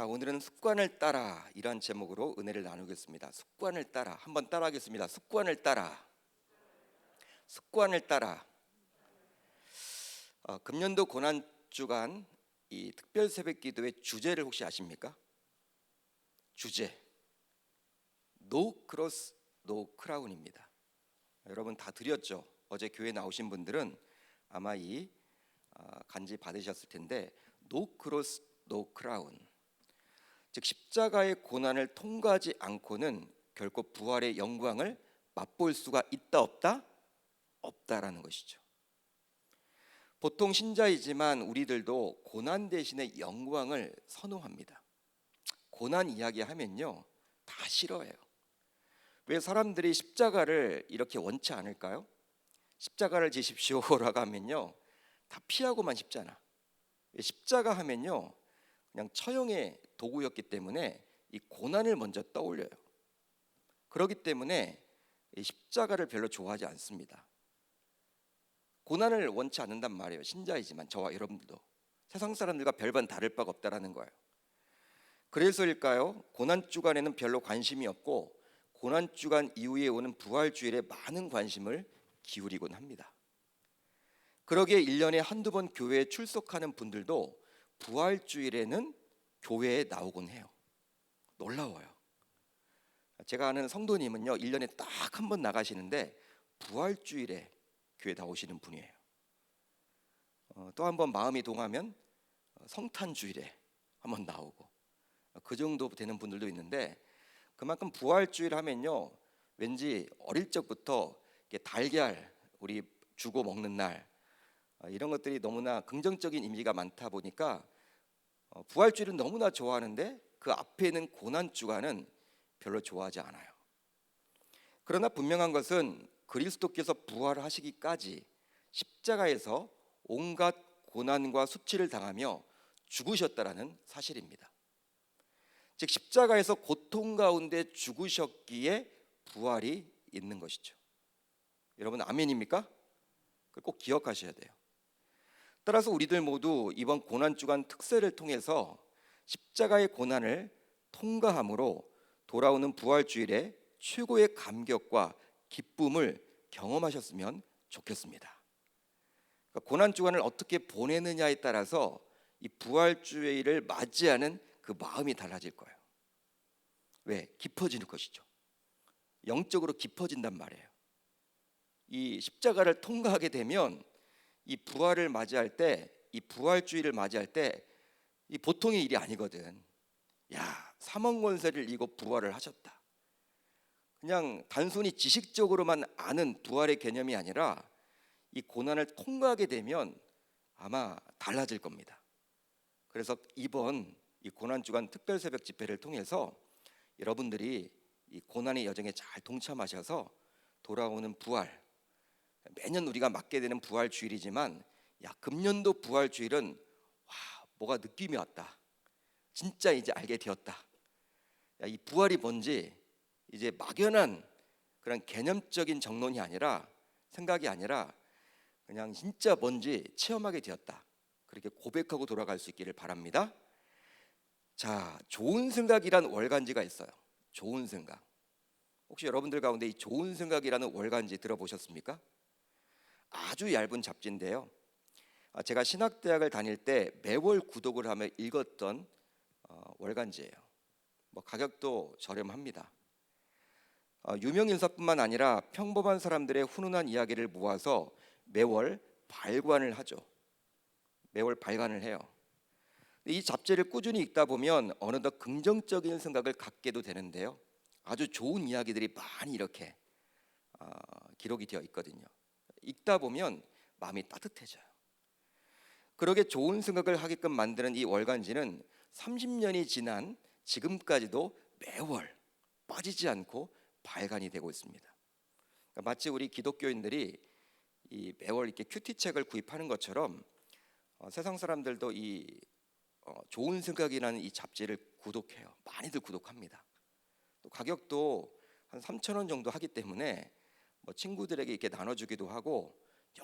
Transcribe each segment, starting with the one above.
자, 오늘은 습관을 따라 이란 제목으로 은혜를 나누겠습니다. 습관을 따라 한번 따라하겠습니다. 습관을 따라, 습관을 따라. 금년도 고난 주간 이 특별 새벽 기도의 주제를 혹시 아십니까? 주제 No Cross, No Crown입니다. 여러분 다 드렸죠? 어제 교회 나오신 분들은 아마 이 간지 받으셨을 텐데 No Cross, No Crown. 즉 십자가의 고난을 통과하지 않고는 결코 부활의 영광을 맛볼 수가 있다 없다? 없다라는 것이죠. 보통 신자이지만 우리들도 고난 대신에 영광을 선호합니다. 고난 이야기하면요 다 싫어해요. 왜 사람들이 십자가를 이렇게 원치 않을까요? 십자가를 지십시오라고 하면요 다 피하고만 싶잖아. 십자가 하면요 그냥 처형의 도구였기 때문에 이 고난을 먼저 떠올려요. 그렇기 때문에 이 십자가를 별로 좋아하지 않습니다. 고난을 원치 않는단 말이에요. 신자이지만 저와 여러분들도 세상 사람들과 별반 다를 바가 없다라는 거예요. 그래서일까요? 고난 주간에는 별로 관심이 없고 고난 주간 이후에 오는 부활 주일에 많은 관심을 기울이곤 합니다. 그러기에 1년에 한두 번 교회에 출석하는 분들도 부활 주일에는 교회에 나오곤 해요. 놀라워요. 제가 아는 성도님은요 1년에 딱 한 번 나가시는데 부활 주일에 교회 나오시는 분이에요. 또 한 번 마음이 동하면 성탄 주일에 한번 나오고 그 정도 되는 분들도 있는데 그만큼 부활 주일 하면요 왠지 어릴 적부터 달걀 우리 주고 먹는 날 이런 것들이 너무나 긍정적인 이미지가 많다 보니까 부활 주일은 너무나 좋아하는데 그 앞에 있는 고난 주간은 별로 좋아하지 않아요. 그러나 분명한 것은 그리스도께서 부활하시기까지 십자가에서 온갖 고난과 수치를 당하며 죽으셨다라는 사실입니다. 즉 십자가에서 고통 가운데 죽으셨기에 부활이 있는 것이죠. 여러분 아멘입니까? 그걸 꼭 기억하셔야 돼요. 따라서 우리들 모두 이번 고난 주간 특세를 통해서 십자가의 고난을 통과함으로 돌아오는 부활 주일에 최고의 감격과 기쁨을 경험하셨으면 좋겠습니다. 그러니까 고난 주간을 어떻게 보내느냐에 따라서 이 부활 주일을 맞이하는 그 마음이 달라질 거예요. 왜? 깊어지는 것이죠. 영적으로 깊어진단 말이에요. 이 십자가를 통과하게 되면 이 부활을 맞이할 때, 이 부활 주일을 맞이할 때 이 보통의 일이 아니거든. 야, 사망 권세를 이기고 부활을 하셨다. 그냥 단순히 지식적으로만 아는 부활의 개념이 아니라 이 고난을 통과하게 되면 아마 달라질 겁니다. 그래서 이번 이 고난 주간 특별 새벽 집회를 통해서 여러분들이 이 고난의 여정에 잘 동참하셔서 돌아오는 부활, 매년 우리가 맞게 되는 부활 주일이지만 야, 금년도 부활 주일은 와, 뭐가 느낌이 왔다. 진짜 이제 알게 되었다. 야, 이 부활이 뭔지 이제 막연한 그런 개념적인 정론이 아니라 생각이 아니라 그냥 진짜 뭔지 체험하게 되었다. 그렇게 고백하고 돌아갈 수 있기를 바랍니다. 자, 좋은 생각이란 월간지가 있어요. 좋은 생각. 혹시 여러분들 가운데 이 좋은 생각이라는 월간지 들어보셨습니까? 아주 얇은 잡지인데요. 제가 신학대학을 다닐 때 매월 구독을 하며 읽었던 월간지예요. 뭐 가격도 저렴합니다. 유명 인사뿐만 아니라 평범한 사람들의 훈훈한 이야기를 모아서 매월 발간을 하죠. 매월 발간을 해요. 이 잡지를 꾸준히 읽다 보면 어느덧 긍정적인 생각을 갖게도 되는데요. 아주 좋은 이야기들이 많이 이렇게 기록이 되어 있거든요. 읽다 보면 마음이 따뜻해져요. 그러게 좋은 생각을 하게끔 만드는 이 월간지는 30년이 지난 지금까지도 매월 빠지지 않고 발간이 되고 있습니다. 그러니까 마치 우리 기독교인들이 이 매월 이렇게 큐티책을 구입하는 것처럼 세상 사람들도 이 좋은 생각이라는 이 잡지를 구독해요. 많이들 구독합니다. 또 가격도 한 3,000원 정도 하기 때문에 뭐 친구들에게 이렇게 나눠주기도 하고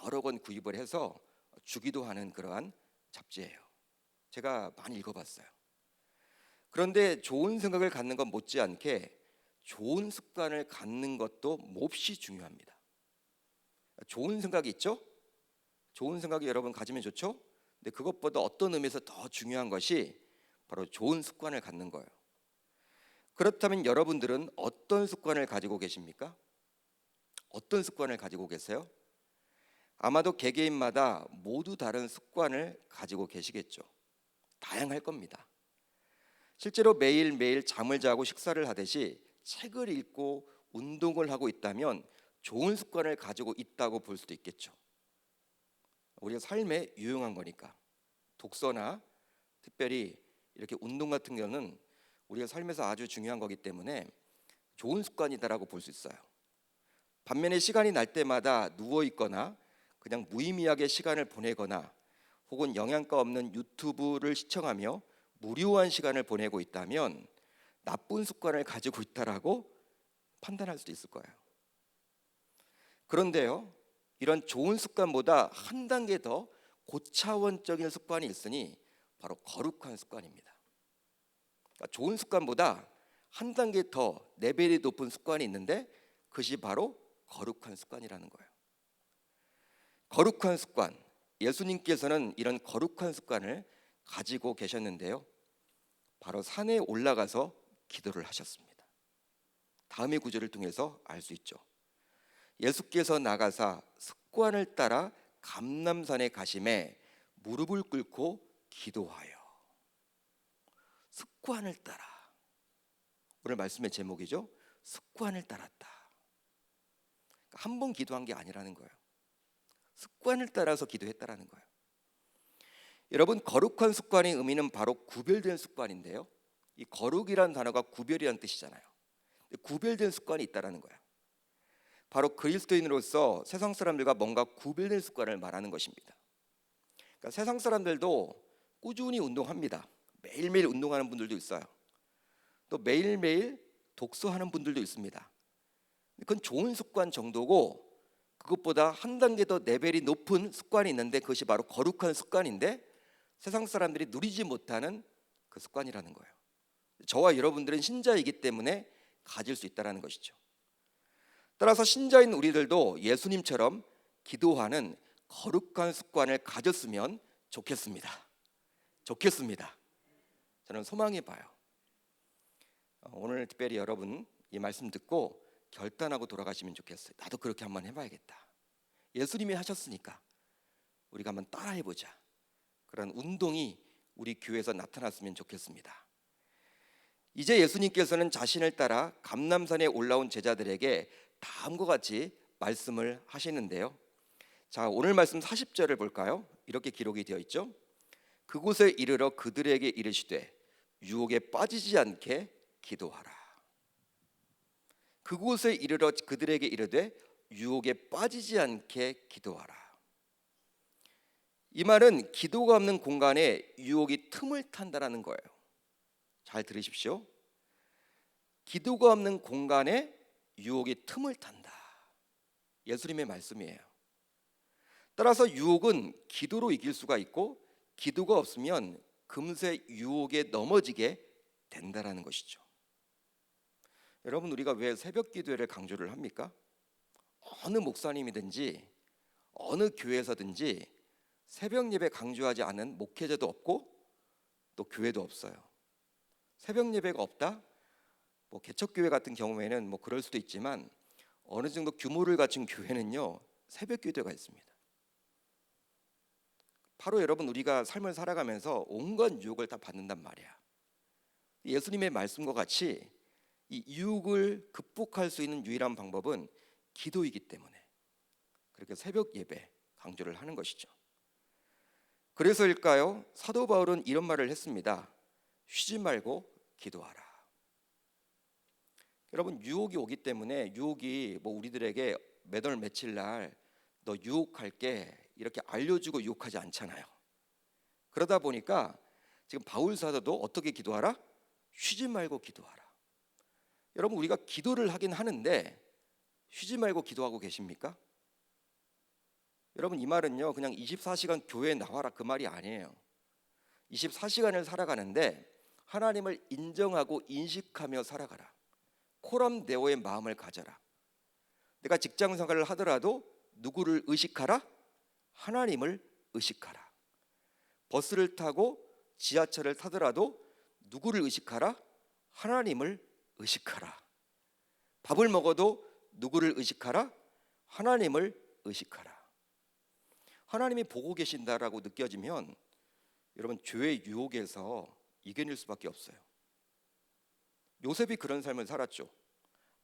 여러 권 구입을 해서 주기도 하는 그러한 잡지예요. 제가 많이 읽어봤어요. 그런데 좋은 생각을 갖는 것 못지않게 좋은 습관을 갖는 것도 몹시 중요합니다. 좋은 생각이 있죠? 좋은 생각이 여러분 가지면 좋죠? 근데 그것보다 어떤 의미에서 더 중요한 것이 바로 좋은 습관을 갖는 거예요. 그렇다면 여러분들은 어떤 습관을 가지고 계십니까? 어떤 습관을 가지고 계세요? 아마도 개개인마다 모두 다른 습관을 가지고 계시겠죠. 다양할 겁니다. 실제로 매일매일 잠을 자고 식사를 하듯이 책을 읽고 운동을 하고 있다면 좋은 습관을 가지고 있다고 볼 수도 있겠죠. 우리가 삶에 유용한 거니까. 독서나 특별히 이렇게 운동 같은 경우는 우리가 삶에서 아주 중요한 거기 때문에 좋은 습관이다라고 볼 수 있어요. 반면에 시간이 날 때마다 누워 있거나 그냥 무의미하게 시간을 보내거나 혹은 영양가 없는 유튜브를 시청하며 무료한 시간을 보내고 있다면 나쁜 습관을 가지고 있다라고 판단할 수도 있을 거예요. 그런데요, 이런 좋은 습관보다 한 단계 더 고차원적인 습관이 있으니 바로 거룩한 습관입니다. 그러니까 좋은 습관보다 한 단계 더 레벨이 높은 습관이 있는데 그것이 바로 거룩한 습관이라는 거예요. 거룩한 습관, 예수님께서는 이런 거룩한 습관을 가지고 계셨는데요, 바로 산에 올라가서 기도를 하셨습니다. 다음의 구절을 통해서 알 수 있죠. 예수께서 나가사 습관을 따라 감람산에 가심에 무릎을 꿇고 기도하여. 습관을 따라. 오늘 말씀의 제목이죠. 습관을 따랐다. 한 번 기도한 게 아니라는 거예요. 습관을 따라서 기도했다라는 거예요. 여러분, 거룩한 습관의 의미는 바로 구별된 습관인데요, 이 거룩이라는 단어가 구별이라는 뜻이잖아요. 구별된 습관이 있다라는 거예요. 바로 그리스도인으로서 세상 사람들과 뭔가 구별된 습관을 말하는 것입니다. 그러니까 세상 사람들도 꾸준히 운동합니다. 매일매일 운동하는 분들도 있어요. 또 매일매일 독서하는 분들도 있습니다. 그건 좋은 습관 정도고, 그것보다 한 단계 더 레벨이 높은 습관이 있는데 그것이 바로 거룩한 습관인데 세상 사람들이 누리지 못하는 그 습관이라는 거예요. 저와 여러분들은 신자이기 때문에 가질 수 있다는 것이죠. 따라서 신자인 우리들도 예수님처럼 기도하는 거룩한 습관을 가졌으면 좋겠습니다. 저는 소망해 봐요. 오늘 특별히 여러분 이 말씀 듣고 결단하고 돌아가시면 좋겠어요. 나도 그렇게 한번 해봐야겠다. 예수님이 하셨으니까 우리가 한번 따라해보자. 그런 운동이 우리 교회에서 나타났으면 좋겠습니다. 이제 예수님께서는 자신을 따라 감람산에 올라온 제자들에게 다음과 같이 말씀을 하시는데요. 자, 오늘 말씀 40절을 볼까요? 이렇게 기록이 되어 있죠. 그곳에 이르러 그들에게 이르시되 유혹에 빠지지 않게 기도하라. 그곳에 이르러 그들에게 이르되 유혹에 빠지지 않게 기도하라. 이 말은 기도가 없는 공간에 유혹이 틈을 탄다라는 거예요. 잘 들으십시오. 기도가 없는 공간에 유혹이 틈을 탄다. 예수님의 말씀이에요. 따라서 유혹은 기도로 이길 수가 있고 기도가 없으면 금세 유혹에 넘어지게 된다라는 것이죠. 여러분, 우리가 왜 새벽 기도회를 강조를 합니까? 어느 목사님이든지 어느 교회에서든지 새벽 예배 강조하지 않은 목회자도 없고 또 교회도 없어요. 새벽 예배가 없다? 뭐 개척교회 같은 경우에는 뭐 그럴 수도 있지만 어느 정도 규모를 갖춘 교회는요, 새벽 기도가 있습니다. 바로 여러분, 우리가 삶을 살아가면서 온갖 유혹을 다 받는단 말이야. 예수님의 말씀과 같이 이 유혹을 극복할 수 있는 유일한 방법은 기도이기 때문에 그렇게 새벽 예배 강조를 하는 것이죠. 그래서일까요? 사도 바울은 이런 말을 했습니다. 쉬지 말고 기도하라. 여러분, 유혹이 오기 때문에 유혹이 뭐 우리들에게 몇 월 며칠 날 너 유혹할게 이렇게 알려주고 유혹하지 않잖아요. 그러다 보니까 지금 바울 사도도 어떻게 기도하라? 쉬지 말고 기도하라. 여러분, 우리가 기도를 하긴 하는데 쉬지 말고 기도하고 계십니까? 여러분, 이 말은요 그냥 24시간 교회에 나와라 그 말이 아니에요. 24시간을 살아가는데 하나님을 인정하고 인식하며 살아가라. 코람 데오의 마음을 가져라. 내가 직장 생활을 하더라도 누구를 의식하라? 하나님을 의식하라. 버스를 타고 지하철을 타더라도 누구를 의식하라? 하나님을 의식하라. 밥을 먹어도 누구를 의식하라? 하나님을 의식하라. 하나님이 보고 계신다라고 느껴지면 여러분 죄의 유혹에서 이겨낼 수밖에 없어요. 요셉이 그런 삶을 살았죠.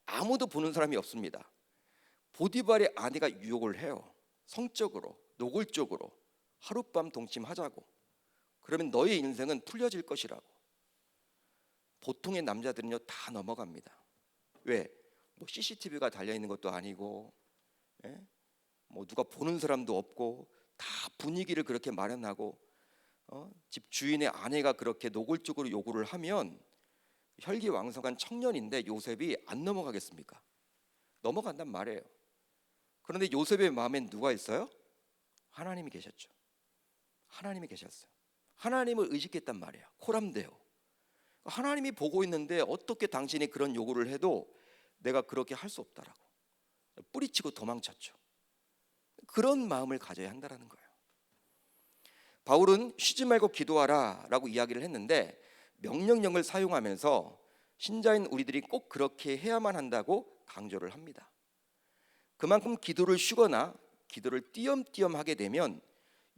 아무도 보는 사람이 없습니다. 보디발의 아내가 유혹을 해요. 성적으로, 노골적으로 하룻밤 동침하자고. 그러면 너의 인생은 풀려질 것이라고. 보통의 남자들은요 다 넘어갑니다. 왜? 뭐 CCTV가 달려있는 것도 아니고, 뭐 누가 보는 사람도 없고, 다 분위기를 그렇게 마련하고, 집 주인의 아내가 그렇게 노골적으로 요구를 하면 혈기왕성한 청년인데 요셉이 안 넘어가겠습니까? 넘어간단 말이에요. 그런데 요셉의 마음엔 누가 있어요? 하나님이 계셨죠. 하나님이 계셨어요. 하나님을 의식했단 말이에요. 코람데오. 하나님이 보고 있는데 어떻게 당신이 그런 요구를 해도 내가 그렇게 할 수 없다라고 뿌리치고 도망쳤죠. 그런 마음을 가져야 한다는 거예요. 바울은 쉬지 말고 기도하라 라고 이야기를 했는데 명령형을 사용하면서 신자인 우리들이 꼭 그렇게 해야만 한다고 강조를 합니다. 그만큼 기도를 쉬거나 기도를 띄엄띄엄 하게 되면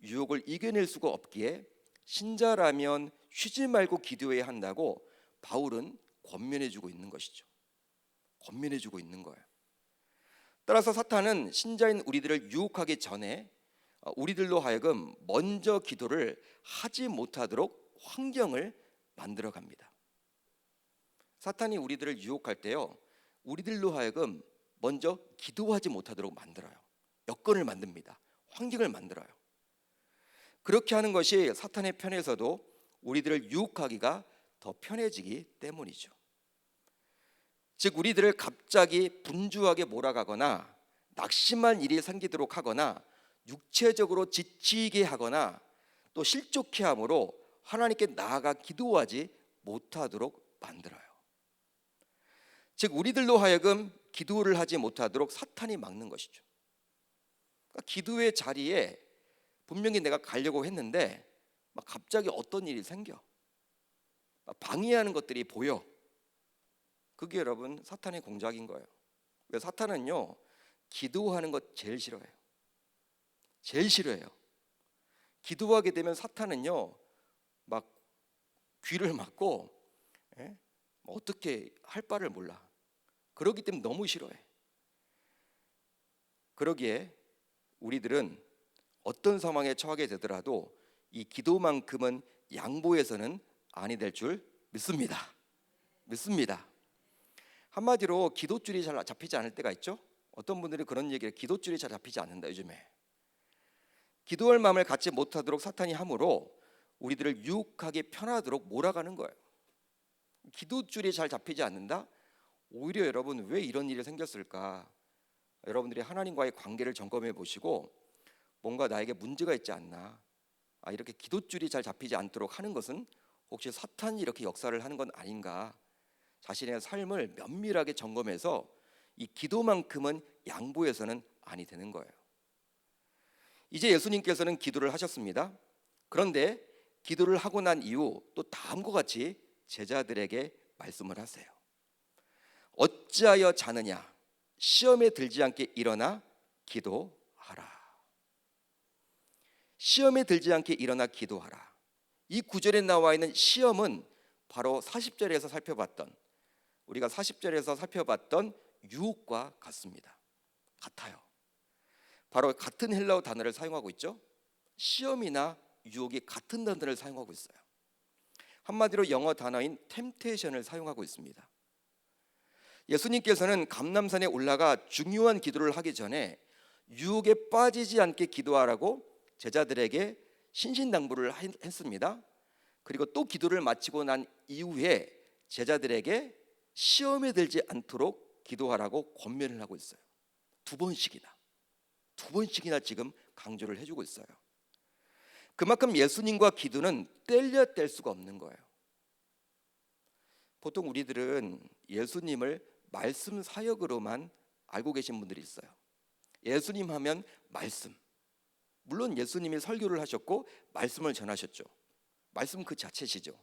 유혹을 이겨낼 수가 없기에 신자라면 쉬지 말고 기도해야 한다고 바울은 권면해주고 있는 것이죠. 권면해주고 있는 거예요. 따라서 사탄은 신자인 우리들을 유혹하기 전에 우리들로 하여금 먼저 기도를 하지 못하도록 환경을 만들어 갑니다. 사탄이 우리들을 유혹할 때요, 우리들로 하여금 먼저 기도하지 못하도록 만들어요. 여건을 만듭니다. 환경을 만들어요. 그렇게 하는 것이 사탄의 편에서도 우리들을 유혹하기가 더 편해지기 때문이죠. 즉 우리들을 갑자기 분주하게 몰아가거나 낙심한 일이 생기도록 하거나 육체적으로 지치게 하거나 또 실족해 함으로 하나님께 나아가 기도하지 못하도록 만들어요. 즉 우리들로 하여금 기도를 하지 못하도록 사탄이 막는 것이죠. 그러니까 기도의 자리에 분명히 내가 가려고 했는데 막 갑자기 어떤 일이 생겨. 막 방해하는 것들이 보여. 그게 여러분 사탄의 공작인 거예요. 왜? 사탄은요 기도하는 것 제일 싫어해요. 제일 싫어해요. 기도하게 되면 사탄은요 막 귀를 막고 어떻게 할 바를 몰라. 그러기 때문에 너무 싫어해. 그러기에 우리들은 어떤 상황에 처하게 되더라도 이 기도만큼은 양보해서는 아니 될 줄 믿습니다. 믿습니다. 한마디로 기도줄이 잘 잡히지 않을 때가 있죠. 어떤 분들이 그런 얘기를 기도줄이 잘 잡히지 않는다 요즘에. 기도할 마음을 갖지 못하도록 사탄이 함으로 우리들을 유혹하게 편하도록 몰아가는 거예요. 기도줄이 잘 잡히지 않는다? 오히려 여러분 왜 이런 일이 생겼을까? 여러분들이 하나님과의 관계를 점검해 보시고 뭔가 나에게 문제가 있지 않나? 이렇게 기도줄이 잘 잡히지 않도록 하는 것은 혹시 사탄이 이렇게 역사를 하는 건 아닌가? 자신의 삶을 면밀하게 점검해서 이 기도만큼은 양보해서는 아니 되는 거예요. 이제 예수님께서는 기도를 하셨습니다. 그런데 기도를 하고 난 이후 또 다음과 같이 제자들에게 말씀을 하세요. 어찌하여 자느냐? 시험에 들지 않게 일어나 기도하라. 시험에 들지 않게 일어나 기도하라. 이 구절에 나와 있는 시험은 바로 40절에서 살펴봤던 우리가 40절에서 살펴봤던 유혹과 같습니다. 같아요. 바로 같은 헬라어 단어를 사용하고 있죠. 시험이나 유혹이 같은 단어를 사용하고 있어요. 한마디로 영어 단어인 템테이션을 사용하고 있습니다. 예수님께서는 감람산에 올라가 중요한 기도를 하기 전에 유혹에 빠지지 않게 기도하라고 제자들에게 신신당부를 했습니다. 그리고 또 기도를 마치고 난 이후에 제자들에게 시험에 들지 않도록 기도하라고 권면을 하고 있어요. 두 번씩이나 지금 강조를 해주고 있어요. 그만큼 예수님과 기도는 뗄래야 뗄 수가 없는 거예요. 보통 우리들은 예수님을 말씀 사역으로만 알고 계신 분들이 있어요. 예수님 하면 말씀. 물론 예수님이 설교를 하셨고 말씀을 전하셨죠. 말씀 그 자체시죠.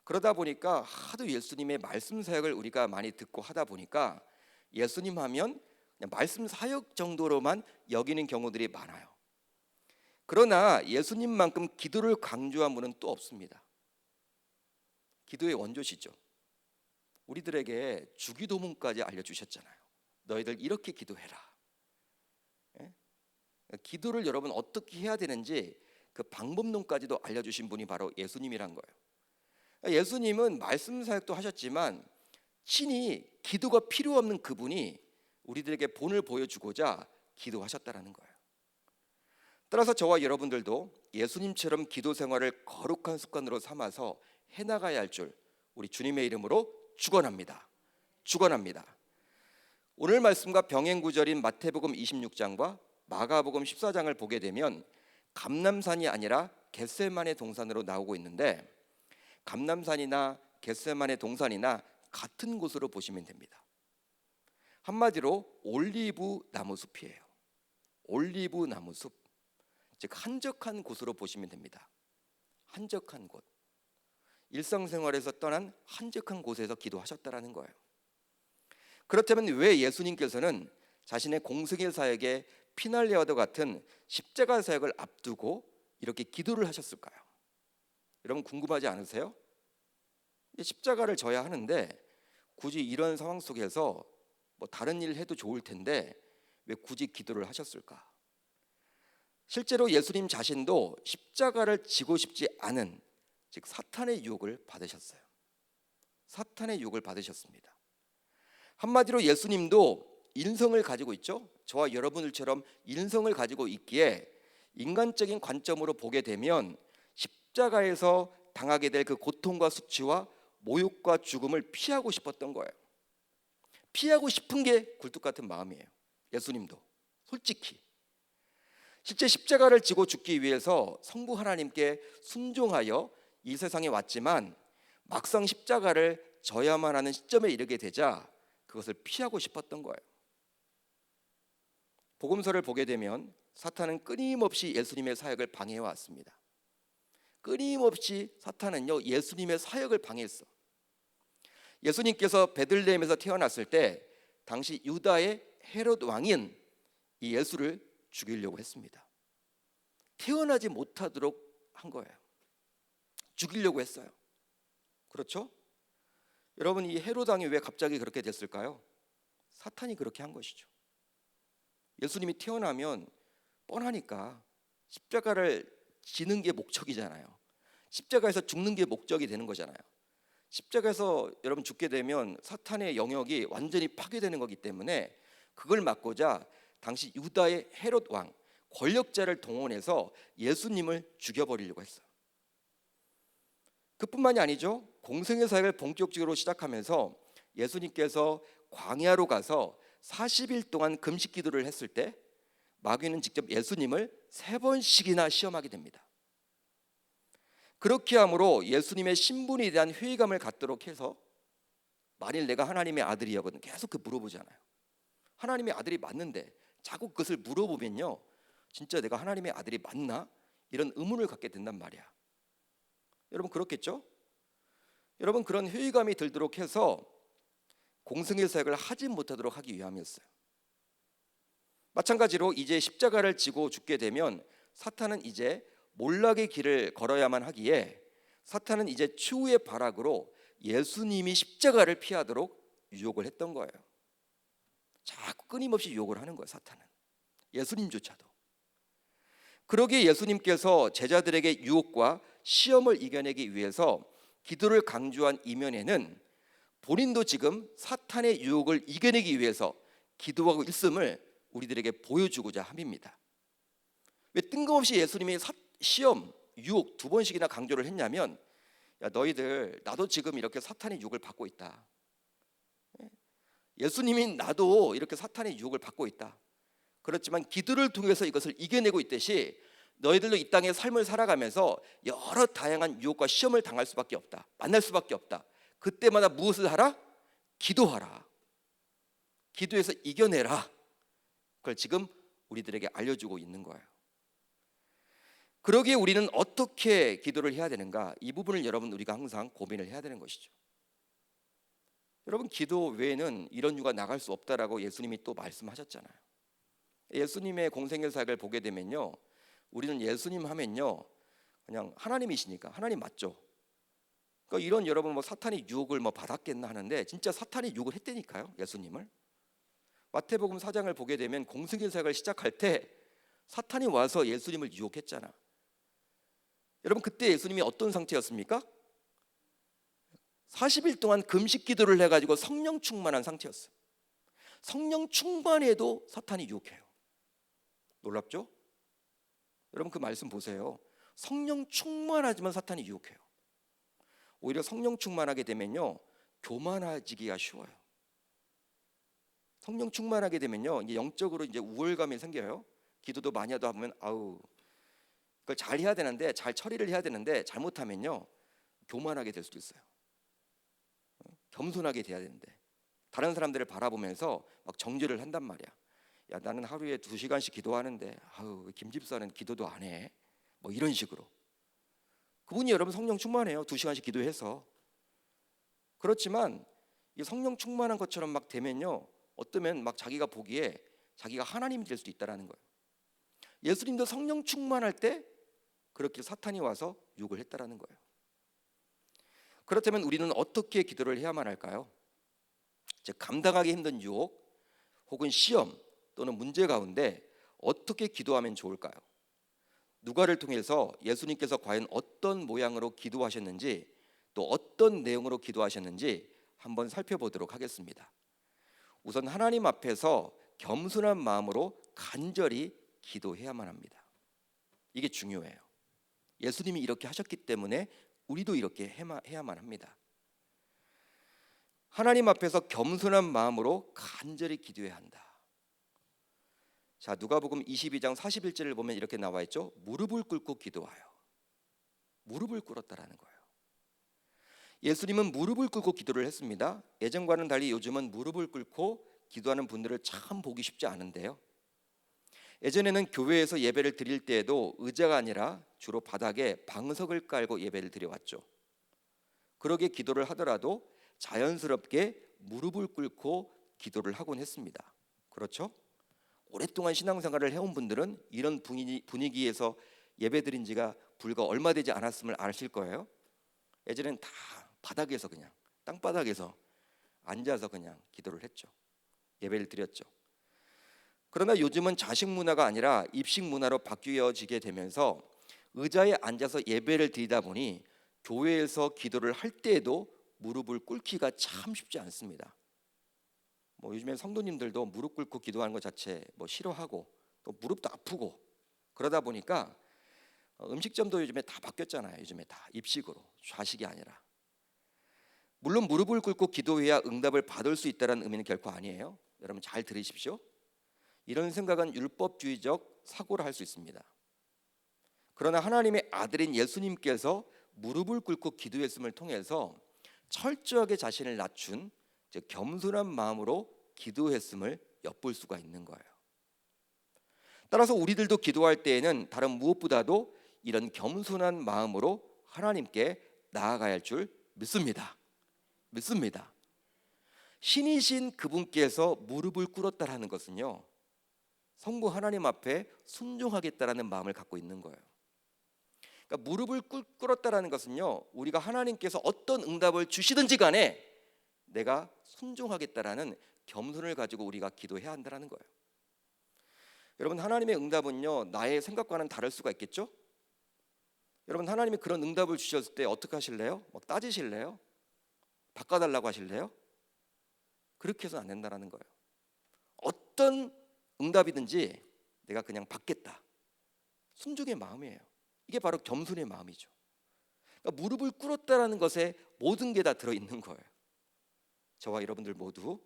그러다 보니까 하도 예수님의 말씀 사역을 우리가 많이 듣고 하다 보니까 예수님 하면 그냥 말씀 사역 정도로만 여기는 경우들이 많아요. 그러나 예수님만큼 기도를 강조한 분은 또 없습니다. 기도의 원조시죠. 우리들에게 주기도문까지 알려주셨잖아요. 너희들 이렇게 기도해라. 예? 기도를 여러분 어떻게 해야 되는지 그 방법론까지도 알려주신 분이 바로 예수님이란 거예요. 예수님은 말씀 사역도 하셨지만 친히 기도가 필요 없는 그분이 우리들에게 본을 보여주고자 기도하셨다라는 거예요. 따라서 저와 여러분들도 예수님처럼 기도 생활을 거룩한 습관으로 삼아서 해나가야 할 줄 우리 주님의 이름으로 축원합니다. 축원합니다. 오늘 말씀과 병행 구절인 마태복음 26장과 마가복음 14장을 보게 되면 감람산이 아니라 겟세마네 동산으로 나오고 있는데 감람산이나 겟세마네 동산이나 같은 곳으로 보시면 됩니다. 한마디로 올리브 나무 숲이에요. 올리브 나무 숲, 즉 한적한 곳으로 보시면 됩니다. 한적한 곳, 일상생활에서 떠난 한적한 곳에서 기도하셨다라는 거예요. 그렇다면 왜 예수님께서는 자신의 공생의 사역에 피날레와도 같은 십자가 사역을 앞두고 이렇게 기도를 하셨을까요? 여러분 궁금하지 않으세요? 십자가를 져야 하는데 굳이 이런 상황 속에서 뭐 다른 일을 해도 좋을 텐데 왜 굳이 기도를 하셨을까? 실제로 예수님 자신도 십자가를 지고 싶지 않은, 즉 사탄의 유혹을 받으셨어요. 사탄의 유혹을 받으셨습니다. 한마디로 예수님도 인성을 가지고 있죠. 저와 여러분들처럼 인성을 가지고 있기에 인간적인 관점으로 보게 되면 십자가에서 당하게 될 그 고통과 수치와 모욕과 죽음을 피하고 싶었던 거예요. 피하고 싶은 게 굴뚝 같은 마음이에요. 예수님도 솔직히 실제 십자가를 지고 죽기 위해서 성부 하나님께 순종하여 이 세상에 왔지만 막상 십자가를 져야만 하는 시점에 이르게 되자 그것을 피하고 싶었던 거예요. 복음서를 보게 되면 사탄은 끊임없이 예수님의 사역을 방해해 왔습니다. 끊임없이 사탄은요 예수님의 사역을 방해했어. 예수님께서 베들레헴에서 태어났을 때 당시 유다의 헤롯 왕인 이 예수를 죽이려고 했습니다. 태어나지 못하도록 한 거예요. 죽이려고 했어요. 그렇죠? 여러분 이 헤롯 왕이 왜 갑자기 그렇게 됐을까요? 사탄이 그렇게 한 것이죠. 예수님이 태어나면 뻔하니까 십자가를 지는 게 목적이잖아요. 십자가에서 죽는 게 목적이 되는 거잖아요. 십자가에서 여러분 죽게 되면 사탄의 영역이 완전히 파괴되는 거기 때문에 그걸 막고자 당시 유다의 헤롯 왕 권력자를 동원해서 예수님을 죽여버리려고 했어요. 그뿐만이 아니죠. 공생의 사역을 본격적으로 시작하면서 예수님께서 광야로 가서 40일 동안 금식 기도를 했을 때 마귀는 직접 예수님을 3번씩이나 시험하게 됩니다. 그렇게 함으로 예수님의 신분에 대한 회의감을 갖도록 해서 만일 내가 하나님의 아들이거든 계속 그 물어보잖아요. 하나님의 아들이 맞는데 자꾸 그것을 물어보면요 진짜 내가 하나님의 아들이 맞나? 이런 의문을 갖게 된단 말이야. 여러분 그렇겠죠? 여러분 그런 회의감이 들도록 해서 공생의 사역을 하지 못하도록 하기 위함이었어요. 마찬가지로 이제 십자가를 지고 죽게 되면 사탄은 이제 몰락의 길을 걸어야만 하기에 사탄은 이제 추후의 발악으로 예수님이 십자가를 피하도록 유혹을 했던 거예요. 자꾸 끊임없이 유혹을 하는 거예요. 사탄은 예수님조차도. 그러기에 예수님께서 제자들에게 유혹과 시험을 이겨내기 위해서 기도를 강조한 이면에는 본인도 지금 사탄의 유혹을 이겨내기 위해서 기도하고 있음을 우리들에게 보여주고자 함입니다. 왜 뜬금없이 예수님이 시험, 유혹 2번씩이나 강조를 했냐면 야 너희들 나도 지금 이렇게 사탄의 유혹을 받고 있다. 예수님이 나도 이렇게 사탄의 유혹을 받고 있다. 그렇지만 기도를 통해서 이것을 이겨내고 있듯이 너희들도 이 땅의 삶을 살아가면서 여러 다양한 유혹과 시험을 당할 수밖에 없다. 만날 수밖에 없다. 그때마다 무엇을 하라? 기도하라. 기도해서 이겨내라. 그걸 지금 우리들에게 알려주고 있는 거예요. 그러기에 우리는 어떻게 기도를 해야 되는가? 이 부분을 여러분 우리가 항상 고민을 해야 되는 것이죠. 여러분, 기도 외에는 이런 이유가 나갈 수 없다라고 예수님이 또 말씀하셨잖아요. 예수님의 공생애 사역을 보게 되면요, 우리는 예수님 하면요 그냥 하나님이시니까 하나님 맞죠? 그러니까 이런 여러분 뭐 사탄이 유혹을 뭐 받았겠나 하는데 진짜 사탄이 유혹을 했다니까요, 예수님을. 마태복음 4장을 보게 되면 공생애 사역을 시작할 때 사탄이 와서 예수님을 유혹했잖아. 여러분, 그때 예수님이 어떤 상태였습니까? 40일 동안 금식 기도를 해가지고 성령 충만한 상태였어요. 성령 충만해도 사탄이 유혹해요. 놀랍죠? 여러분, 그 말씀 보세요. 성령 충만하지만 사탄이 유혹해요. 오히려 성령 충만하게 되면요 교만해지기가 쉬워요. 성령 충만하게 되면요 이제 영적으로 이제 우월감이 생겨요. 기도도 많이 하다 보면 그걸 잘 해야 되는데, 잘 처리를 해야 되는데 잘못하면요 교만하게 될 수도 있어요. 겸손하게 돼야 되는데 다른 사람들을 바라보면서 막 정죄를 한단 말이야. 야, 나는 하루에 2시간씩 기도하는데 왜 김 집사는 기도도 안 해? 뭐 이런 식으로. 그분이 여러분 성령 충만해요. 2시간씩 기도해서. 그렇지만 이 성령 충만한 것처럼 막 되면요 어쩌면 막 자기가 보기에 자기가 하나님이 될 수도 있다라는 거예요. 예수님도 성령 충만할 때 그렇게 사탄이 와서 유혹을 했다라는 거예요. 그렇다면 우리는 어떻게 기도를 해야만 할까요? 즉, 감당하기 힘든 유혹 혹은 시험 또는 문제 가운데 어떻게 기도하면 좋을까요? 누가를 통해서 예수님께서 과연 어떤 모양으로 기도하셨는지, 또 어떤 내용으로 기도하셨는지 한번 살펴보도록 하겠습니다. 우선 하나님 앞에서 겸손한 마음으로 간절히 기도해야만 합니다. 이게 중요해요. 예수님이 이렇게 하셨기 때문에 우리도 이렇게 해야만 합니다. 하나님 앞에서 겸손한 마음으로 간절히 기도해야 한다. 자, 누가복음 22장 41절을 보면 이렇게 나와 있죠. 무릎을 꿇고 기도하여. 무릎을 꿇었다라는 거예요. 예수님은 무릎을 꿇고 기도를 했습니다. 예전과는 달리 요즘은 무릎을 꿇고 기도하는 분들을 참 보기 쉽지 않은데요. 예전에는 교회에서 예배를 드릴 때에도 의자가 아니라 주로 바닥에 방석을 깔고 예배를 드려왔죠. 그러게 기도를 하더라도 자연스럽게 무릎을 꿇고 기도를 하곤 했습니다. 그렇죠? 오랫동안 신앙생활을 해온 분들은 이런 분위기에서 예배드린 지가 불과 얼마 되지 않았음을 아실 거예요. 예전엔 다 바닥에서 그냥 땅바닥에서 앉아서 그냥 기도를 했죠. 예배를 드렸죠. 그러나 요즘은 자식 문화가 아니라 입식 문화로 바뀌어지게 되면서 의자에 앉아서 예배를 드리다 보니 교회에서 기도를 할 때에도 무릎을 꿇기가 참 쉽지 않습니다. 요즘엔 성도님들도 무릎 꿇고 기도하는 것 자체 싫어하고 또 무릎도 아프고 그러다 보니까 음식점도 요즘에 다 바뀌었잖아요. 요즘에 다 입식으로, 좌식이 아니라. 물론 무릎을 꿇고 기도해야 응답을 받을 수 있다는 의미는 결코 아니에요. 여러분 잘 들으십시오. 이런 생각은 율법주의적 사고를 할 수 있습니다. 그러나 하나님의 아들인 예수님께서 무릎을 꿇고 기도했음을 통해서 철저하게 자신을 낮춘, 즉 겸손한 마음으로 기도했음을 엿볼 수가 있는 거예요. 따라서 우리들도 기도할 때에는 다른 무엇보다도 이런 겸손한 마음으로 하나님께 나아가야 할 줄 믿습니다. 신이신 그분께서 무릎을 꿇었다라는 것은요, 성부 하나님 앞에 순종하겠다라는 마음을 갖고 있는 거예요. 그러니까 무릎을 꿇었다라는 것은요, 우리가 하나님께서 어떤 응답을 주시든지 간에 내가 순종하겠다라는 겸손을 가지고 우리가 기도해야 한다는 거예요. 여러분, 하나님의 응답은요 나의 생각과는 다를 수가 있겠죠? 여러분, 하나님이 그런 응답을 주셨을 때 어떻게 하실래요? 막 따지실래요? 바꿔달라고 하실래요? 그렇게 해서는 안 된다는 거예요. 어떤 응답이든지 내가 그냥 받겠다, 순종의 마음이에요. 이게 바로 겸손의 마음이죠. 그러니까 무릎을 꿇었다라는 것에 모든 게 다 들어있는 거예요. 저와 여러분들 모두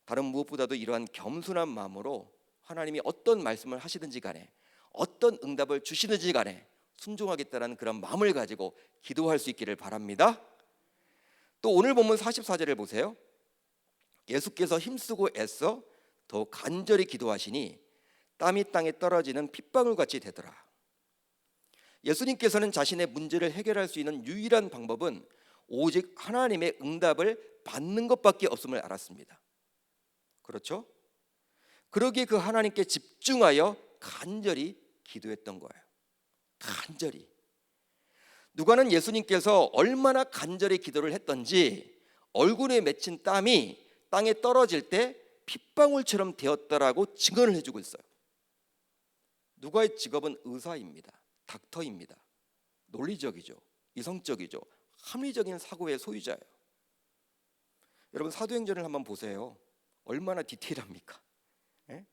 다른 무엇보다도 이러한 겸손한 마음으로 하나님이 어떤 말씀을 하시든지 간에 어떤 응답을 주시든지 간에 순종하겠다는 그런 마음을 가지고 기도할 수 있기를 바랍니다. 또 오늘 본문 44절을 보세요. 예수께서 힘쓰고 애써 더 간절히 기도하시니 땀이 땅에 떨어지는 핏방울같이 되더라. 예수님께서는 자신의 문제를 해결할 수 있는 유일한 방법은 오직 하나님의 응답을 받는 것밖에 없음을 알았습니다. 그렇죠? 그러기에 그 하나님께 집중하여 간절히 기도했던 거예요. 간절히. 누가는 예수님께서 얼마나 간절히 기도를 했던지 얼굴에 맺힌 땀이 땅에 떨어질 때 핏방울처럼 되었다라고 증언을 해주고 있어요. 누가의 직업은 의사입니다. 닥터입니다. 논리적이죠. 이성적이죠. 합리적인 사고의 소유자예요. 여러분 사도행전을 한번 보세요. 얼마나 디테일합니까? 예?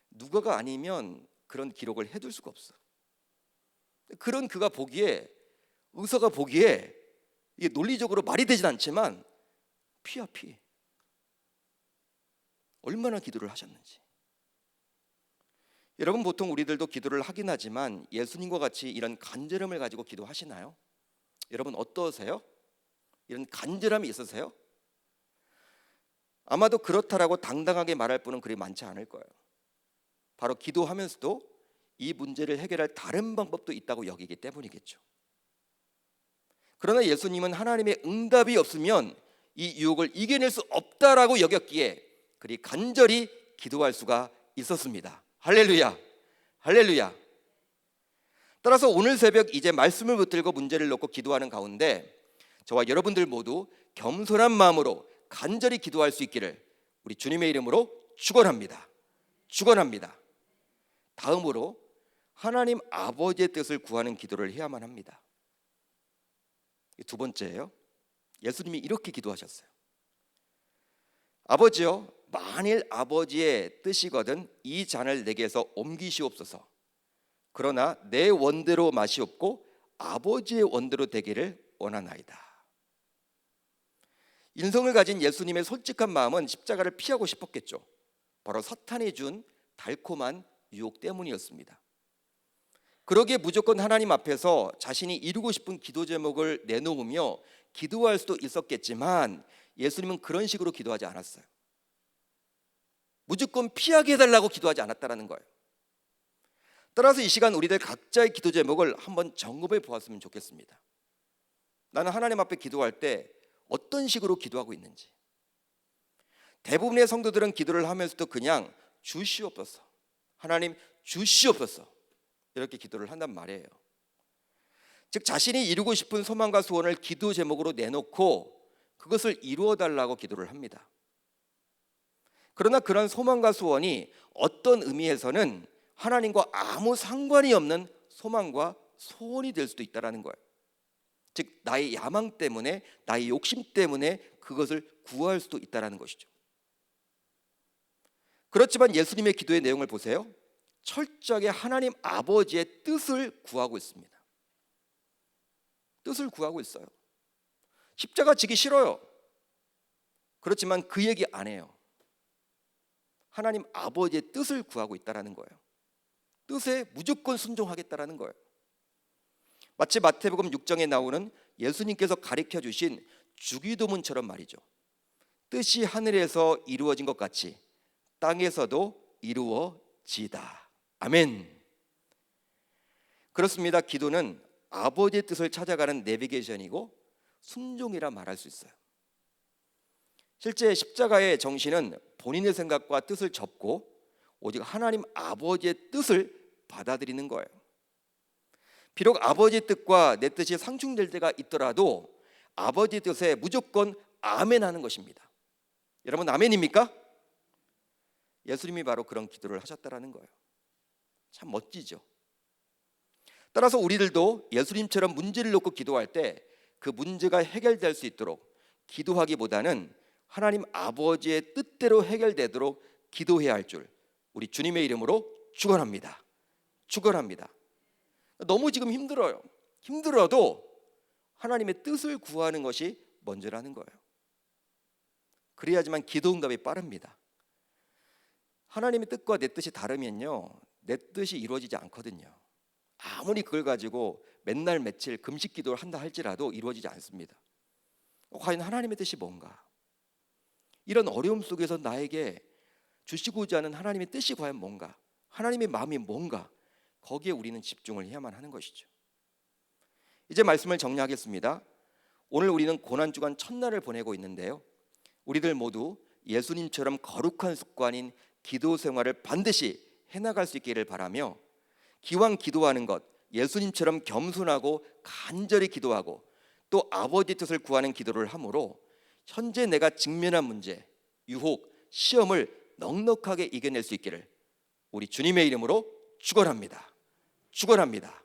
누가가 아니면 그런 기록을 해둘 수가 없어. 그런 그가 보기에, 의사가 보기에 이게 논리적으로 말이 되진 않지만 피야 피. 얼마나 기도를 하셨는지. 여러분 보통 우리들도 기도를 하긴 하지만 예수님과 같이 이런 간절함을 가지고 기도하시나요? 여러분 어떠세요? 이런 간절함이 있으세요? 아마도 그렇다라고 당당하게 말할 분은 그리 많지 않을 거예요. 바로 기도하면서도 이 문제를 해결할 다른 방법도 있다고 여기기 때문이겠죠. 그러나 예수님은 하나님의 응답이 없으면 이 유혹을 이겨낼 수 없다라고 여겼기에 그리 간절히 기도할 수가 있었습니다. 할렐루야, 할렐루야. 따라서 오늘 새벽 이제 말씀을 붙들고 문제를 놓고 기도하는 가운데 저와 여러분들 모두 겸손한 마음으로 간절히 기도할 수 있기를 우리 주님의 이름으로 축원합니다. 축원합니다. 다음으로 하나님 아버지의 뜻을 구하는 기도를 해야만 합니다. 두 번째예요. 예수님이 이렇게 기도하셨어요. 아버지여, 만일 아버지의 뜻이거든 이 잔을 내게서 옮기시옵소서. 그러나 내 원대로 마시옵고 아버지의 원대로 되기를 원하나이다. 인성을 가진 예수님의 솔직한 마음은 십자가를 피하고 싶었겠죠. 바로 사탄이 준 달콤한 유혹 때문이었습니다. 그러기에 무조건 하나님 앞에서 자신이 이루고 싶은 기도 제목을 내놓으며 기도할 수도 있었겠지만 예수님은 그런 식으로 기도하지 않았어요. 무조건 피하게 해달라고 기도하지 않았다는 거예요. 따라서 이 시간 우리들 각자의 기도 제목을 한번 점검해 보았으면 좋겠습니다. 나는 하나님 앞에 기도할 때 어떤 식으로 기도하고 있는지. 대부분의 성도들은 기도를 하면서도 그냥 주시옵소서, 하나님 주시옵소서 이렇게 기도를 한단 말이에요. 즉 자신이 이루고 싶은 소망과 소원을 기도 제목으로 내놓고 그것을 이루어 달라고 기도를 합니다. 그러나 그런 소망과 소원이 어떤 의미에서는 하나님과 아무 상관이 없는 소망과 소원이 될 수도 있다는 거예요. 즉 나의 야망 때문에, 나의 욕심 때문에 그것을 구할 수도 있다는 것이죠. 그렇지만 예수님의 기도의 내용을 보세요. 철저하게 하나님 아버지의 뜻을 구하고 있습니다. 뜻을 구하고 있어요. 십자가 지기 싫어요. 그렇지만 그 얘기 안 해요. 하나님 아버지의 뜻을 구하고 있다는 거예요. 뜻에 무조건 순종하겠다는 거예요. 마치 마태복음 6장에 나오는 예수님께서 가르쳐 주신 주기도문처럼 말이죠. 뜻이 하늘에서 이루어진 것 같이 땅에서도 이루어지다. 아멘. 그렇습니다. 기도는 아버지의 뜻을 찾아가는 내비게이션이고 순종이라 말할 수 있어요. 실제 십자가의 정신은 본인의 생각과 뜻을 접고 오직 하나님 아버지의 뜻을 받아들이는 거예요. 비록 아버지의 뜻과 내 뜻이 상충될 때가 있더라도 아버지의 뜻에 무조건 아멘하는 것입니다. 여러분 아멘입니까? 예수님이 바로 그런 기도를 하셨다라는 거예요. 참 멋지죠. 따라서 우리들도 예수님처럼 문제를 놓고 기도할 때 그 문제가 해결될 수 있도록 기도하기보다는 하나님 아버지의 뜻대로 해결되도록 기도해야 할 줄 우리 주님의 이름으로 축원합니다. 축원합니다. 너무 지금 힘들어요. 힘들어도 하나님의 뜻을 구하는 것이 먼저라는 거예요. 그래야지만 기도 응답이 빠릅니다. 하나님의 뜻과 내 뜻이 다르면요, 내 뜻이 이루어지지 않거든요. 아무리 그걸 가지고 맨날 며칠 금식 기도를 한다 할지라도 이루어지지 않습니다. 과연 하나님의 뜻이 뭔가? 이런 어려움 속에서 나에게 주시고자 하는 하나님의 뜻이 과연 뭔가? 하나님의 마음이 뭔가? 거기에 우리는 집중을 해야만 하는 것이죠. 이제 말씀을 정리하겠습니다. 오늘 우리는 고난주간 첫날을 보내고 있는데요, 우리들 모두 예수님처럼 거룩한 습관인 기도 생활을 반드시 해나갈 수 있기를 바라며, 기왕 기도하는 것, 예수님처럼 겸손하고 간절히 기도하고 또 아버지 뜻을 구하는 기도를 함으로 현재 내가 직면한 문제, 유혹, 시험을 넉넉하게 이겨낼 수 있기를 우리 주님의 이름으로 축원합니다. 축원합니다.